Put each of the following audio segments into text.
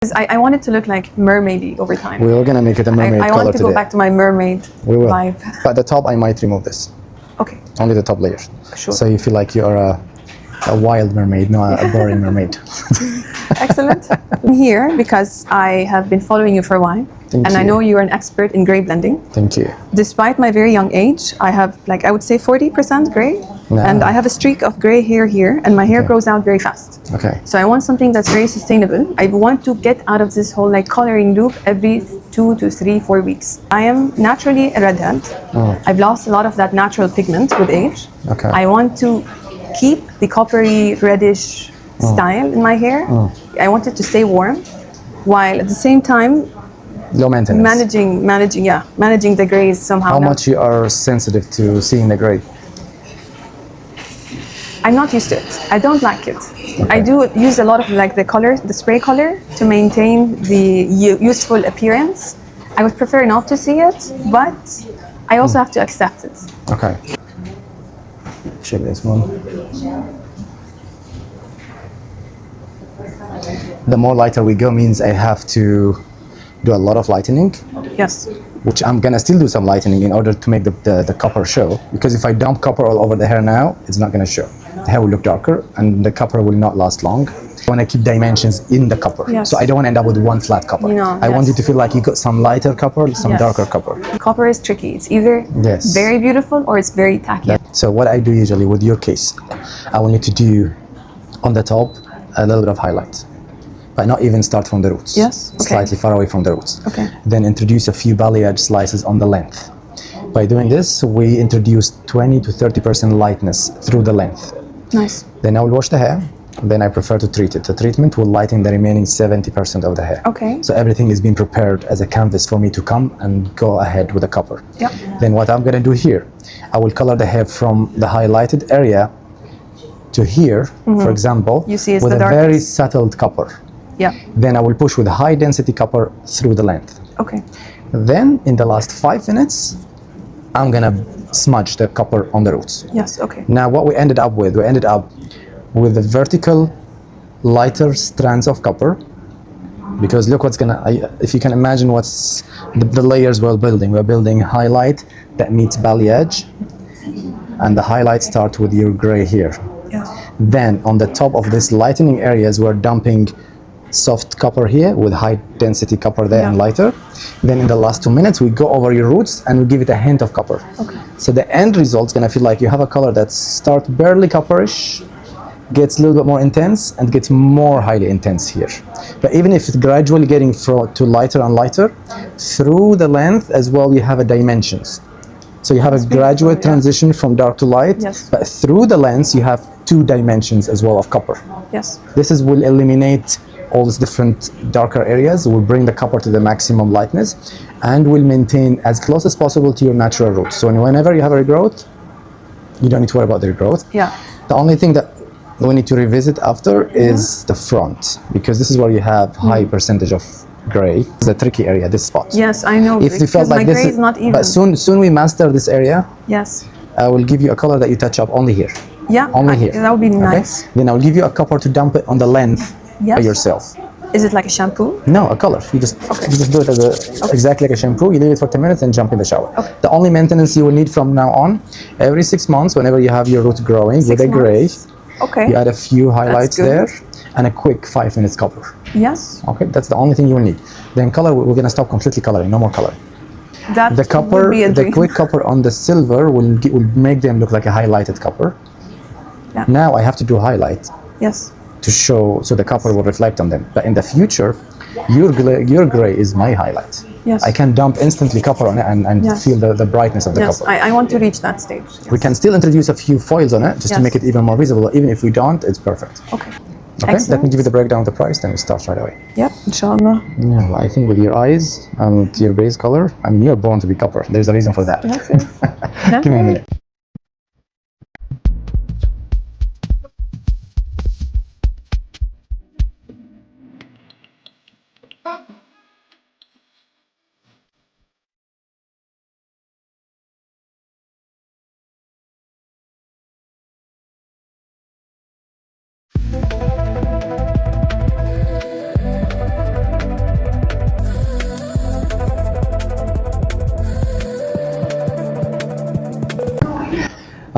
I want it to look like mermaidy over time. We're gonna make it a mermaid I color want to today. go back to my mermaid We will. vibe. But the top, I might remove this. Okay. Only the top layer. Sure. So you feel like you're a wild mermaid, not a boring mermaid. Excellent. I'm here because I have been following you for a while. Thank and you. I know you're an expert in gray blending. Thank you. Despite my very young age, I have, like, I would say 40% gray. No. And I have a streak of gray hair here, and my hair grows out very fast. Okay. So I want something that's very sustainable. I want to get out of this whole like coloring loop every 2 to 3, 4 weeks. I am naturally a redhead. I've lost a lot of that natural pigment with age. Okay. I want to keep the coppery reddish style in my hair. I want it to stay warm, while at the same time Low maintenance. managing the grays somehow. How much you are sensitive to seeing the gray? I'm not used to it. I don't like it. I do use a lot of like the color, the spray color, to maintain the useful appearance. I would prefer not to see it, but I also have to accept it. Okay. Check this one. The more lighter we go means I have to do a lot of lightening. Yes. Which I'm gonna still do some lightening in order to make the copper show. Because if I dump copper all over the hair now, it's not gonna show. The hair will look darker and the copper will not last long. I want to keep dimensions in the copper. Yes. So I don't want to end up with one flat copper. I want you to feel like you got some lighter copper, some darker copper. Copper is tricky. It's either very beautiful or it's very tacky. So what I do usually with your case, I want you to do on the top a little bit of highlight. But not even start from the roots. Yes. Okay. Slightly far away from the roots. Okay. Then introduce a few balayage slices on the length. By doing this, we introduce 20 to 30% lightness through the length. Nice. Then I will wash the hair. Then I prefer to treat it. The treatment will lighten the remaining 70% of the hair. Okay. So everything is being prepared as a canvas for me to come and go ahead with the copper. Yep. Then what I'm gonna do here, I will color the hair from the highlighted area to here, for example, You see it's with the a very darkest. settled copper. Yeah. Then I will push with high density copper through the length. Okay. Then in the last 5 minutes, I'm gonna smudge the copper on the roots. Yes. Okay. Now what we ended up with the vertical lighter strands of copper, because look what's gonna, if you can imagine what's the layers we're building. We're building highlight that meets balayage, and the highlight starts with your gray here. Yes. Then on the top of this lightening areas, we're dumping soft copper here with high density copper there and lighter. Then in the last 2 minutes, we go over your roots and we give it a hint of copper. Okay. So the end result's gonna feel like you have a color that starts barely copperish, gets a little bit more intense, and gets more highly intense here. But even if it's gradually getting to lighter and lighter, through the length as well, you have a dimensions. So you have a gradual transition from dark to light, but through the lens, you have 2 dimensions as well of copper. Yes. This will eliminate all these different darker areas, will bring the copper to the maximum lightness, and will maintain as close as possible to your natural roots. So whenever you have a regrowth, you don't need to worry about the regrowth. Yeah. The only thing that we need to revisit after is the front, because this is where you have high percentage of gray. It's a tricky area, this spot. Yes, I know. If you felt like my this, gray is not even. but soon we master this area. Yes. I will give you a color that you touch up only here. Yeah. Only here. That would be nice. Then I'll give you a copper to dump it on the length by yourself. Is it like a shampoo? No, a color. You just do it as exactly like a shampoo. You leave it for 10 minutes and jump in the shower. Okay. The only maintenance you will need from now on, every 6 months, whenever you have your roots growing with a gray, you add a few highlights there and a quick 5 minutes copper. Yes. Okay, that's the only thing you will need. Then color, we're gonna stop completely coloring, no more coloring. That The copper, would be a the dream. quick copper on the silver will make them look like a highlighted copper. Yeah. Now I have to do highlight Yes. to show, so the copper will reflect on them. But in the future, your gray is my highlight. Yes. I can dump instantly copper on it and feel the brightness of the Yes, copper. I want to reach that stage. Yes. We can still introduce a few foils on it just to make it even more visible. Even if we don't, it's perfect. Okay. Okay, Excellent. let me give you the breakdown of the price, then we start right away. Yep, inshallah. Yeah, well, I think with your eyes and your base color, I mean, you're born to be copper. There's a reason for that. Give me a minute.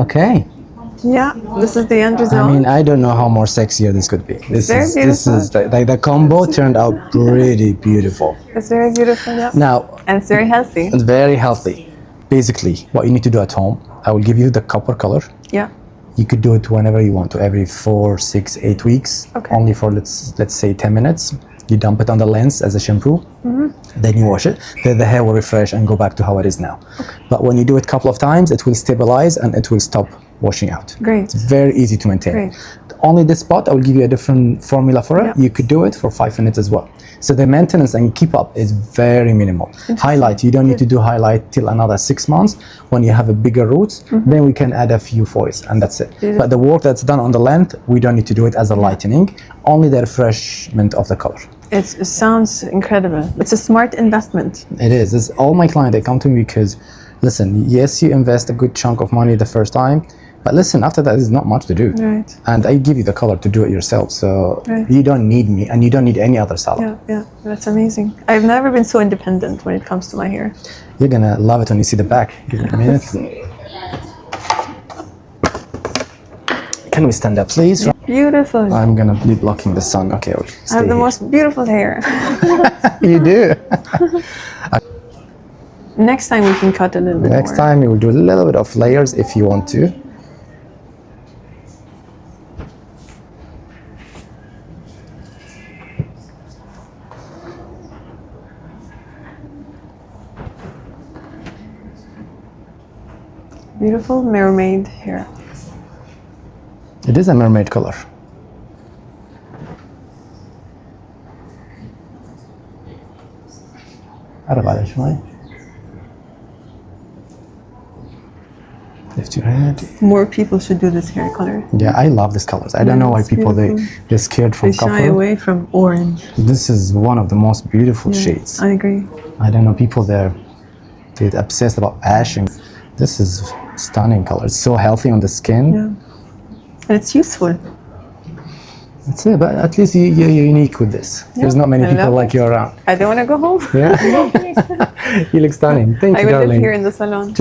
Okay. Yeah, this is the end result. I mean, I don't know how more sexier this could be. This Very is the combo turned out pretty beautiful. It's very beautiful, yeah. Now, And it's very healthy. it's very healthy. Basically, what you need to do at home, I will give you the copper color. Yeah. You could do it whenever you want to, every 4, 6, 8 weeks. Okay. Only for let's say 10 minutes. You dump it on the lens as a shampoo, then you wash it. Then the hair will refresh and go back to how it is now. Okay. But when you do it a couple of times, it will stabilize and it will stop washing out. Great. It's very easy to maintain. Great. Only this spot, I will give you a different formula for it. Yeah. You could do it for 5 minutes as well. So the maintenance and keep up is very minimal. Highlight, you don't need to do highlight till another 6 months. When you have a bigger roots, then we can add a few foils and that's it. Beautiful. But the work that's done on the length, we don't need to do it as a lightening, only the refreshment of the color. It sounds incredible. It's a smart investment. It is. It's all my clients, they come to me because, listen, yes, you invest a good chunk of money the first time, but listen, after that, there's not much to do. Right. And I give you the color to do it yourself. So Right. you don't need me and you don't need any other salon. Yeah, that's amazing. I've never been so independent when it comes to my hair. You're going to love it when you see the back. Give me a minute. Can we stand up, please? Beautiful. I'm going to be blocking the sun. Okay, I'll I stay have the here. most beautiful hair. You do. Next time we can cut a little bit Next more. time, we will do a little bit of layers if you want to. Beautiful mermaid hair. It is a mermaid color. قرب على شوي. Lift your head. More people should do this hair color. Yeah, I love these colors. I don't know why it's people they're scared from They shy copper. away from orange. This is one of the most beautiful shades. I agree. I don't know, people they're obsessed about ash, and this is stunning color. It's so healthy on the skin. Yeah. And it's useful. That's it, but at least you're unique with this. There's not many I people love like you around. I don't want to go home. Yeah. You look stunning. Thank I you, will darling. live here in the salon.